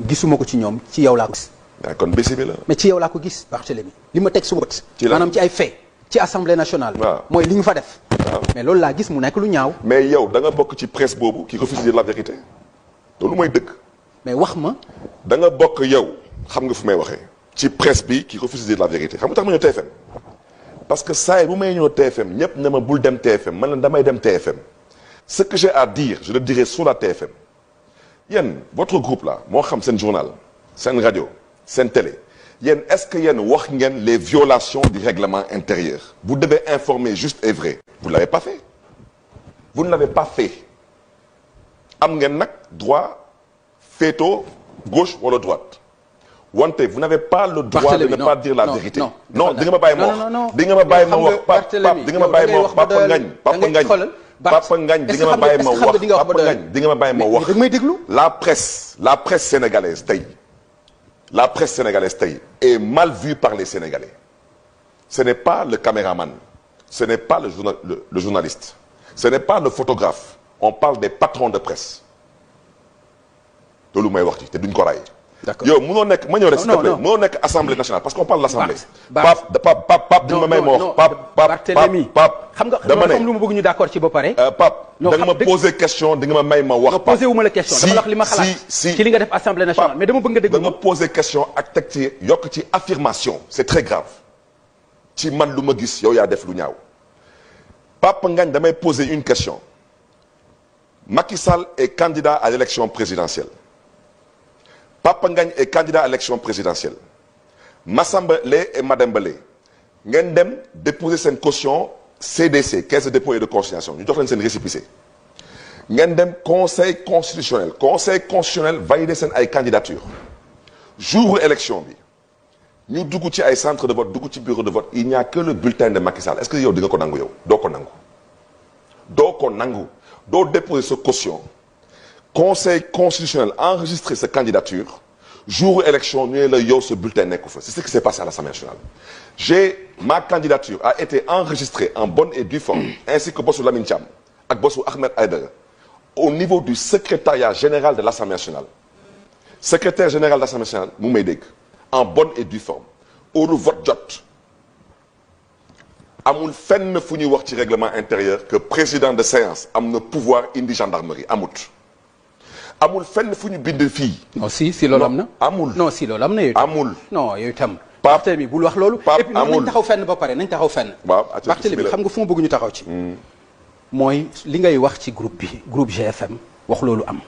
gisuma ko ci ñoom ci yow laa ko gis. kon bési bi la. mais ci yow laa ko gis Barthélémy li ma teg su bët. maanaam ci ay fait ci assemblée nationale. waaw mooy li ñu fa def. waaw mais loolu laa gis mu nekk lu ñaaw. mais yow da nga bokk ci presse boobu qui refuse de dire la vérité loolu mooy dëgg. mais wax ma. da nga bokk yow xam nga fu may waxee. ci presse bi qui refuse de dire la vérité xam nga tax ma ñëw TFM parce que saa yi bu may ñëw TFM ñëpp ne ma bul dem TFM man la damay dem TFM ce que j'ai à dire je le dirai sur la TFM yéen votre groupe là moo xam seen journal seen rajo seen télé yéen est-ce que yéen wax ngeen les violations du règlement intérieur vous devez informer juste et vrai vous ne l'avez pas fait vous ne l'avez pas fait am ngeen nag droit féetoo gauche wala droite wante vous n'avez pas le droit de ne pas dire la vérité. non di nga ma bàyyi ma wax di nga ma bàyyi ma wax Pape di nga ma bàyyi ma wax Papa Ngagne Papa Ngagne di nga ma bàyyi ma wax Papa Ngagne di nga ma bàyyi ma wax la presse sénégalaise tey est mal vue par les Sénégalais ce n'est pas le caméraman ce n'est pas le journaliste ce n'est pas le photographe on parle des patrons de presse loolu may wax ci te duñ ko raay. d'accord yow mënoo nekk ma ñëw rek s'il te plaît mënoo nekk assemblée nationale parce qu'on parle de l'assemblée. Pape di ma may ma wax Pape xam nga dama ne comme lu ma bëgg ñu d'accord ci ba pare. Pape da nga ma poser question di nga ma may ma wax. posé wu ma la question dama la wax li ma xalaat ci li nga def assemblée nationale mais dama bëgg nga déglu da nga poser question ak teg ci yokk ci affirmation c'est très grave ci man lu ma gis yow yaa def lu ñaaw Pape Ngagne damay poser une question Macky Sall est candidat à l'élection présidentielle. Papa Ngagne est candidat à l'élection présidentielle Massamba Lé et Mademba Lé ngeen dem déposer seen caution CDC caisse de dépôt et de consignation ñu jox leen seen récépissé ngeen dem conseil constitutionnel validé seen ay candidature jour élection bi ñu dugg ci ay centre de vote dugg ci bureau de vote il n'y a que le bulletin de Macky Sall est-ce que yow di nga ko nangu yow doo ko nangu doo déposer sa caution conseil constitutionnel enregistré sa candidature jour élection ñu ne la yow ce bulletin nekku fa c'est ce qui s'est passé à l'Assemblée nationale ma candidature a été enregistrée en bonne et due forme ainsi que bossu Lamine Thiam ak bossu Ahmed Aïdara au niveau du secrétariat général de l'Assemblée nationale secrétaire général de l'Assemblée nationale mu may dégg en bonne et due forme heure vote jot amul fenn fu ñuy wax ci règlement intérieur que président de séance am na pouvoir indi gendarmerie amul fenn fu ñu bind fii. non si loolu am na. amul non si loolu am na yow. amul non yow itam. Pape bul wax loolu. Pape et puis nañ taxaw fenn ba pare nañ taxaw fenn. waaw Barthélémy xam nga fu ma bëgg ñu taxaw ci. mooy li ngay wax ci groupe GFM wax loolu am.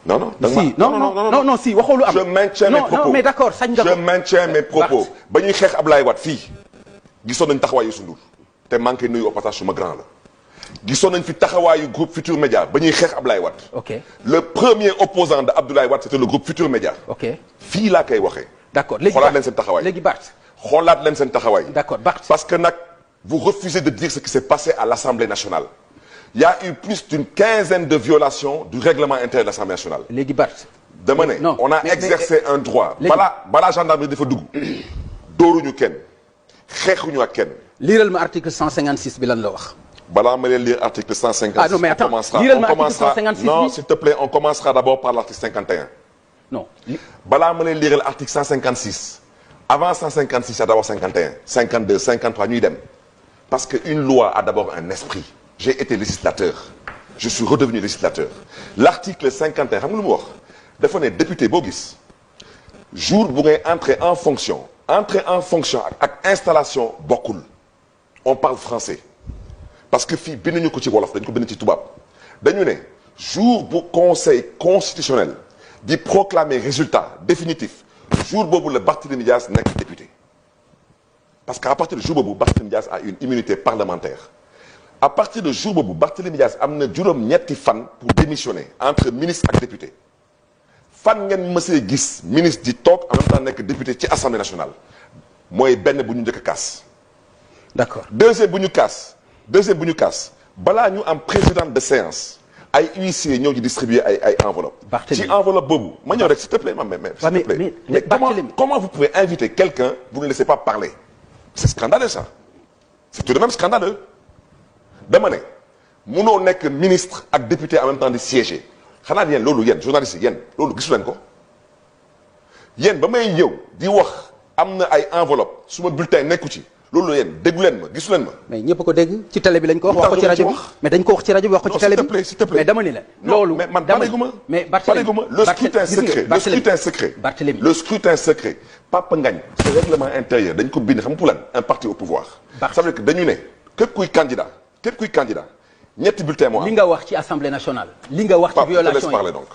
non si waxoo lu am. je maintiens mes propos non mais d'accord sañ nga ko. je maintiens mes propos ba ñuy xeex Ablaye Wade fii gisoon nañ taxawaayu Youssou Ndour te manqué nuyu au passage suma grand la. gisoon nañ fi taxawaayu groupe Futur Média ba ñuy xeex Ablaye Wade. ok le premier opposant de Abdoulaye Wade c'était le groupe Futur Média. ok fii laa koy waxee. d'accord léegi xoolaat leen seen taxawaay léegi Bart. xoolaat leen seen taxawaay. d'accord Bart. parce que nag vous refusez de dire ce qui s'est passé à l'Assemblée nationale. il y a eu plus d'une quinzaine de violations du règlement intérieur de l'Assemblée nationale. léegi Bart. dama ne on a exercé un droit. balaa gendarmerie dafa dugg. dóoruñu kenn xeexuñu ak kenn. liiral ma article 156 bi lan la wax. balaa ma leen lire article 156. ah non mais attends liiral ma article 156 non s'il te plaît on commencera d'abord par l'article 51. non. balaa ma leen lire l'article 156. avant 156 y a d'abord 51 52 53 ñuy dem parce que une loi a d'abord un esprit. j'ai été législateur je suis redevenu législateur l'article 51 xam nga lu mu wax dafa ne député boo gis jour bu ngay entrer en fonction ak installation bokkul on parle français parce que fii binduñu ko ci wolof dañu ko bind ci tubaab dañu ne jour bu conseil constitutionnel di proclamer résultat définitif jour boobu la Barthélémy Dias nekk député parce qu'à partir de jour boobu Barthélémy Dias a une immunité parlementaire à partir de jour boobu Barthélémy Dias am na juróom-ñetti fan pour démissionner entre ministre ak député fan ngeen mësee gis ministre di toog en même temps nekk député ci assemblée nationale mooy benn bu ñu njëkk a kaas. d'accord deuxième bu ñu kaas balaa ñu am président de séance ay huissiers ñëw di distribuer ay enveloppe ci enveloppe boobu ma ñëw rek s'il te plaît mais comment vous pouvez inviter quelqu'un vous ne laissez pas parler c'est scandaleux ça c'est tout de même scandaleux dama ne munoo nekk ministre ak député en même temps di siéger xanaa yéen loolu yéen journalistes yi yéen loolu gisu leen ko yéen ba may ñëw di wax am na ay enveloppe su ma bulletin nekku ci loolu yéen déggu leen ma gisu leen ma. mais ñëpp ko dégg ci télé bi lañ ko wax ko ci rajo bi mais dañ ko wax ci rajo bi wax ko ci télé bi s'il te plaît mais dama ni la. loolu mais man pareeguma. mais Barthélémy le scrutin secret le scrutin secret. Barthélémy le scrutin secret Papa Ngagne ce règlement intérieur dañ ko bind xam nga pour lan un parti au pouvoir. ça veut dire que dañu ne képp kuy candidat ñetti bulletin moo am. li nga wax ci assemblée nationale. li nga wax ci violation yi parler donc.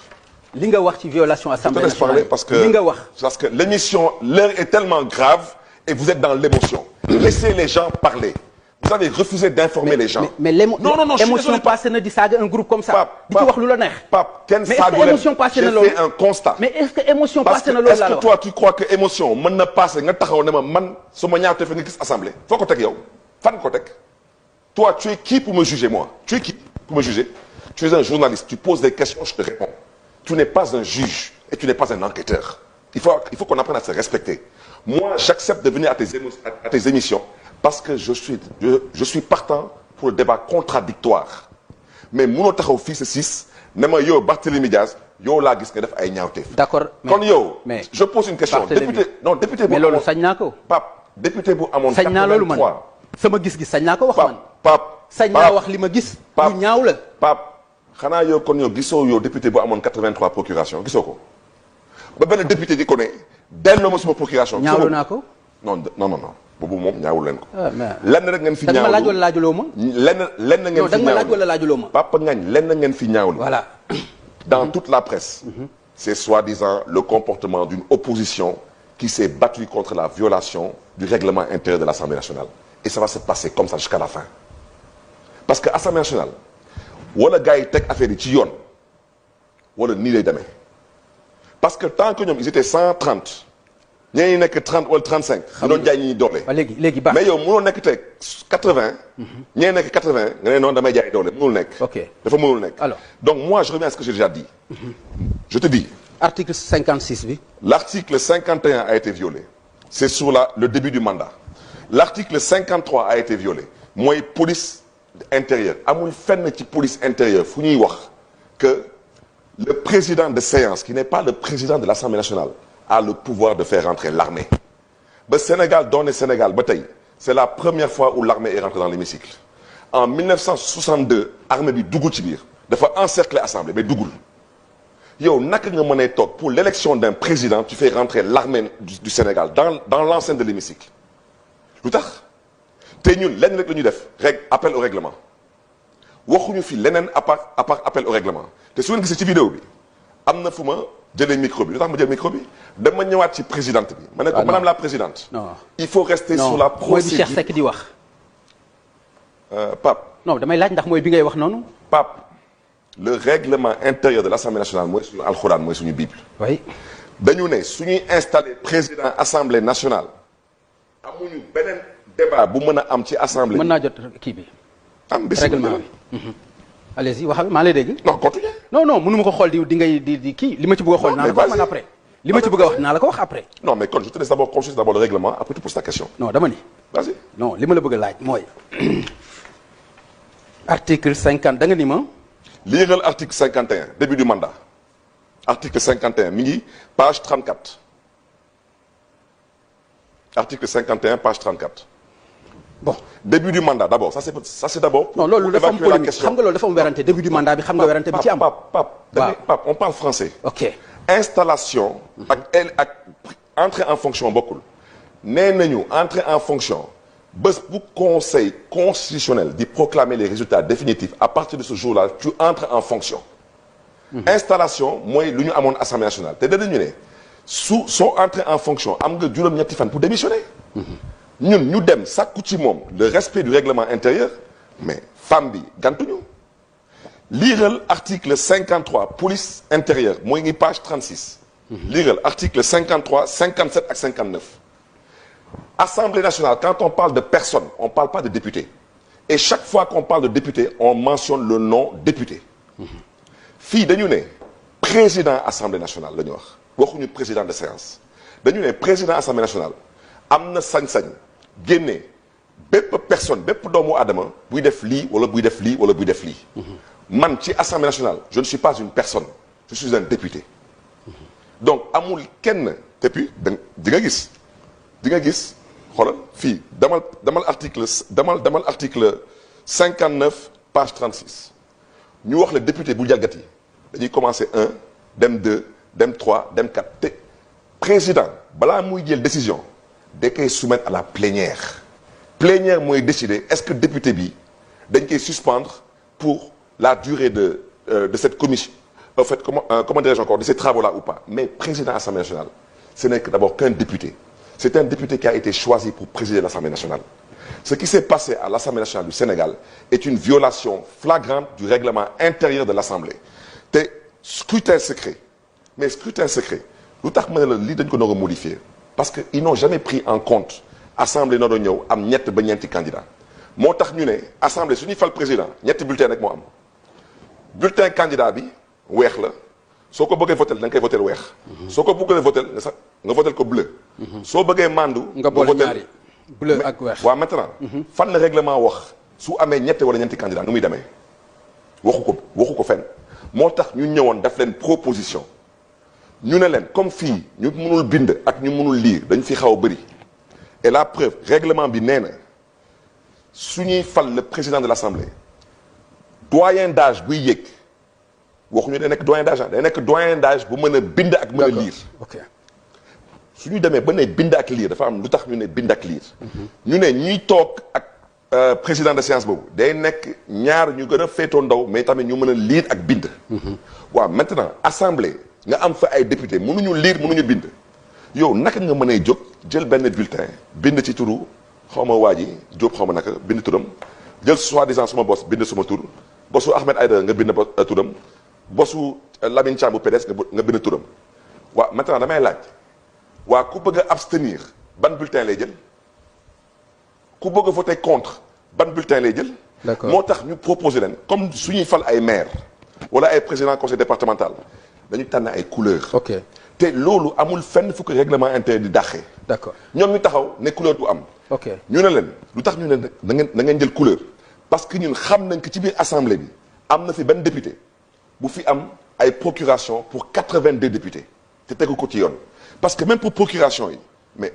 li nga wax ci violation assemblée nationale parce que li nga wax. parce que l'émission l'heure est tellement grave et vous êtes dans l'émotion. Laissez les gens parler. Vous avez refusé d'informer les gens. mais l'émotion passée na di saaga un groupe comme ça. di ci wax lu la neex. Pape kenn mais est-ce que émotion passée na loolu j'ai fait un constat. mais est-ce que émotion passée na loolu est-ce que toi tu crois que émotion mën na passé nga taxaw ne ma man su ma ñaawtee fa nga gis assemblée. foo ko teg yow fan ko teg. toi tu es qui pour me juger moi. tu es qui pour me juger. tu es un journaliste tu poses des questions je te réponds. tu n'es pas un juge et tu n'es pas un enquêteur. il faut qu'on apprenne à se respecter. Moi, j'accepte de venir à tes émissions parce que je suis partant pour le débat contradictoire. Mais mënoo taxaw fii sa 6 ne ma yow Barthélémy Diaz yow laa gis nga def ay ñaawteef. d'accord kon yow. mais je pose une question. député bu mais loolu sañ naa ko. Pape député bu amoon. 83 sañ naa loolu man sama gis-gis sañ naa ko wax man. Pape sañ naa wax li ma gis. lu ñaaw la. Pape xanaa yow kon yow gisoo yow député bu amoon 83 procuration gisoo ko ba benn député di ko ne. delloo ma suma procuration. ñaawlu naa ko. non boobu moom ñaawul leen ko. mais lenn rek ngeen fi ñaawlu da nga ma laaj wala laajuloo ma. lenn ngeen fi ñaawlu da nga ma laaj wala laajuloo ma. Papa Ngagne lenn ngeen fi ñaawlu. voilà. dans toute la presse. c'est soi-disant le comportement d'une opposition qui s'est battue contre la violation du règlement intérieur de l'Assemblée nationale. et ça va se passer comme ça jusqu'à la fin. parce que Assemblée nationale wala gars yi teg affaire yi ci yoon wala nii lay demee. parce que tant que ñoom ils étaient 130 ñeneen ñi nekk 30 wala 35. ñu doon jaay ñi doole. léegi baax mais yow mënoo nekk tey 80. ñeneen nekk 80 nga ne noonu damay jaay doole mënul nekk. ok dafa mënul nekk. alors donc moi je reviens à ce que j'ai déjà dit. je te dis. article 56 bi. l'article 51 a été violé. c'est sur le début du mandat. l'article 53 a été violé. mooy police intérieure amul fenn ci police intérieure fu ñuy wax que. Le président de séance, qui n'est pas le président de l'Assemblée nationale, a le pouvoir de faire rentrer l'armée. Le Sénégal, dans le Sénégal, c'est la première fois où l'armée est rentrée dans l'hémicycle. En 1962, l'armée bi dugul ci biir dafa encercler l'Assemblée, mais dugul. Yow naka nga mën a toog pour l'élection d'un président, tu fais rentrer l'armée du Sénégal dans l'enceinte de l'hémicycle. lu tax te ñun lenn rek la ñuy def appel au règlement. waxuñu fi leneen à part appel au règlement te su ngeen gisee ci vidéo bi am na fu ma jëlee micro bi lu tax ma jël micro bi dama ñëwaat ci présidente bi. ma ne ko madame la présidente. non il faut rester sur la procédure. mooy bi Cheikh Seck di wax. Pape. non damay laaj ndax mooy bi ngay wax noonu. Pape le règlement intérieur de l'Assemblée nationale mooy suñu alxuraan mooy suñu bible. oui. dañu ne suñuy installé président assemblée nationale amuñu beneen débat bu mën a am ci assemblée. mën naa jot kii bi. am bés règlement bi. allez-y waxal maa lay dégg. non continue. non mënu ma ko xool di ngay di kii li ma ci bëgg a xool. naa la ko wax man après. li ma ci bëgg a wax naa la ko wax après. non mais kon je te laisse d'abord consulter d'abord le règlement après tu poses ta question. non dama ni. vas-y. non li ma la bëgg a laaj mooy. article 50 da nga ni ma. liiral article 51 début du mandat. article 51 mi ngi page 34. article 51 page 34. bon début du mandat d'abord ça c'est d'abord. non loolu dafa am polémique xam nga loolu dafa am werante début du mandat bi xam nga werante bi ci am. Pape on parle français. ok installation. ak entrée en fonction bokkul. nee nañu entrée en fonction bés bu conseil constitutionnel di proclamer les résultats définitifs à partir de ce jour-là tu entres en fonction. installation mooy lu ñu amoon assemblée nationale te danañu ne soo entré en fonction am nga juróom-ñetti fan pour démissionner. ñun ñu dem sàkku ci moom le respect du règlement intérieur mais femme bi gantuñu liiral article 53 police intérieure mooy ngi page 36 liiral article 53 57 ak 59 assemblée nationale quand on parle de personne on parle pas de député et chaque fois qu'on parle de député on mentionne le nom député fii dañu ne président assemblée nationale la ñu wax waxuñu président de séance dañu ne président assemblée nationale am na sañ-sañ génne bépp personne bépp doomu aadama buy def lii wala buy def lii wala buy def lii man ci assemblée nationale je ne suis pas une personne je suis un député donc amul kenn te puis di nga gis xoolal fii damal article 59 page 36 ñu wax le député bu jalgati dañuy commencer 1 dem 2 dem 3 dem 4 te président balaa muy jël décision da koy soumettre à la plénière mooy décider est-ce que député bi dañ koy suspendre pour la durée de cette commission en fait comment dirais-je encore de ces travaux-là ou pas mais président Assemblée nationale ce n'est que d'abord qu'un député c'est un député qui a été choisi pour présider l'Assemblée nationale ce qui s'est passé à l'Assemblée nationale du Sénégal est une violation flagrante du règlement intérieur de l'Assemblée te scrutin secret lu tax ma ne la lii dañ ko nar a modifier parce que ils n'ont jamais pris en compte assemblée nar a ñëw am ñett ba ñeenti candidat moo tax ñu ne assemblée su ñuy fal président ñetti bulletin rek moo am bulletin candidat bi weex la soo ko bëggee votel da nga koy votel weex soo ko bëggee votel nga votel ko bleu soo bëggee mandu nga boole ñaari bleu ak weex waaw maintenant fan la règlement wax su amee ñette wala ñeenti candidat nu muy demee waxu ko fenn moo tax ñu ñëwoon daf leen proposition ñu ne leen comme fii ñu mënul bind ak ñu mënul lire dañ fi xaw a bëri et la preuve règlement bi nee na su ñuy fal le président de l'Assemblée doyen d'âge buy yéeg waxuñu day nekk doyen d'âge day nekk doyen d'âge bu mën a bind ak mën a lire ok su ñu demee ba ne bind ak lire dafa am lu tax ñu ne bind ak lire ñu ne ñuy toog ak président de séance boobu day nekk ñaar ñu gën a féetoo ndaw mais tamit ñu mën a lire ak bind waaw maintenant assemblée nga am fa ay député mënuñu lire mënuñu bind yow naka nga mën a jóg jël benn bulletin bind ci turu xaw ma waa ji Diop xaw ma naka bind turam jël soi-disant suma bos bind suma tur bosu Ahmed Aïdara nga bind turam bosu Lamine Thiam bu PDS nga bind turam waaw maintenant damay laaj waa ku bëgg a abstenir ban bulletin lay jël ku bëgg a voter contre ban bulletin lay jël d'accord moo tax ñu proposer leen comme suñuy fal ay maire wala ay président conseil départemental dañu tànn ay couleurs. ok te loolu amul fenn fu ko règlement intérieur di dàqee. d'accord ñoom ñu taxaw ne couleur du am. ok ñu ne leen lu tax ñu ne na ngeen jël couleur parce que ñun xam nañ que ci biir assemblée bi am na fi benn député bu fi am ay procuration pour 82 députés te tegu ko ci yoon parce que même pour procuration yi mais.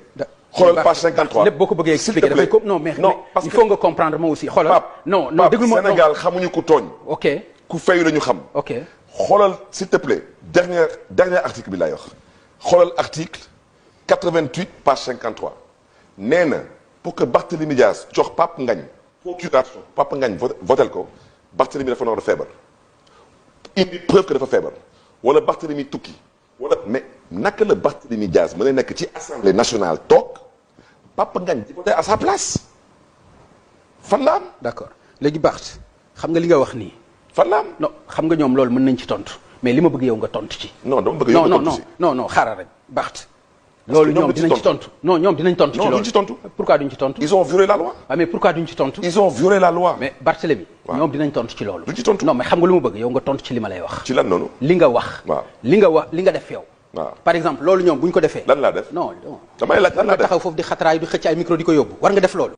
xoolal page 53 lépp boo ko bëggee expliquer dafay ko non mais parce il que faut nga comprendre ma aussi xoolal. non déglu ma Sénégal xamuñu ku tooñ. ok ku fayu la ñu xam. ok xoolal s'il te plaît dernier article bi laay wax xoolal article 88 page 53 nee na pour que Barthélémy Dias jox Pape Ngagne procuration Pape Ngagne votel ko Barthélémy dafa noor a feebar indi preuve que dafa feebar wala Barthélémy tukki wala mais naka la Barthélémy Dias mën a nekk ci assemblée nationale toog Pape Ngagne di voter à sa place fan la am. d'accord léegi Barth xam nga li nga wax nii. fan la am. non xam nga ñoom loolu mën nañ ci tontu mais li ma bëgg yow nga tontu ci. non dama bëgg yow nga tontu ci non xaaral rek Barth. loolu ñoom dinañ ci tontu non ñoom dinañ tontu. ci loolu non duñ ci tontu. pourquoi duñ ci tontu. ils ont violé la loi. ah mais pourquoi duñ ci tontu. ils ont violé la loi. mais Barthélémy. waaw ñoom dinañ tontu ci loolu. duñ ci tontu non mais xam nga lu ma bëgg yow nga tontu ci li ma lay wax. ci lan noonu. li nga wax. waaw li nga def yow. waaw par exemple loolu ñoom bu ñu ko defee. lan laa def non damay laaj lan laa def taxaw foofu di xataraayu di xëcc ay micro di ko yóbbu war nga def loolu.